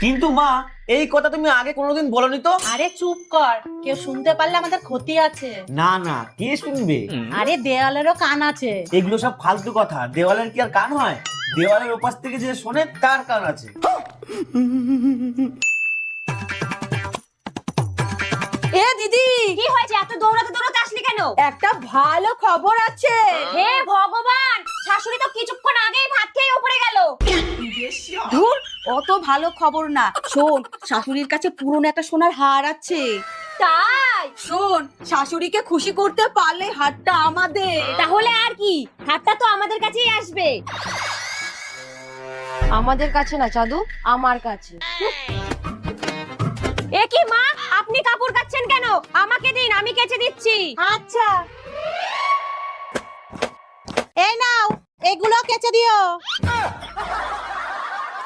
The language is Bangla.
কিন্তু মা, এই কথা তুমি আগে কোনোদিন বলনি তো। আরে চুপ কর, কেউ শুনতে পারলে আমাদের ক্ষতি আছে। না না, কে শুনবে? আরে দেওয়ালেরও কান আছে। এগুলো সব ফালতু কথা। দেওয়ালের কি আর কান হয়? দেওয়ালের ওপাশ থেকে যে শোনে তার কান আছে। এ দিদি, কি হয়েছে? এত দৌড়াতে দৌড়াতে আসলি কেন? একটা ভালো খবর আছে। হে ভগবান, শাশুড়ি তো কিছুক্ষণ আগেই ভাত খেয়ে উপরে গেল। ধুর, অত ভালো খবর না। শোন, শাশুড়ির কাছে পুরনো একটা সোনার হার আছে। তাই? শোন, শাশুড়িকে খুশি করতে পারলে হারটা আমাদের। তাহলে আর কি, হাতটা তো আমাদের কাছেই আসবে। আমাদের কাছে না চাঁদু, আমার কাছে। এ কি মা, আপনি কাপড় কাচ্ছেন কেন? আমাকে দিন, আমি কেচে দিচ্ছি। আচ্ছা, এই নাও, এগুলো কেচে দিও।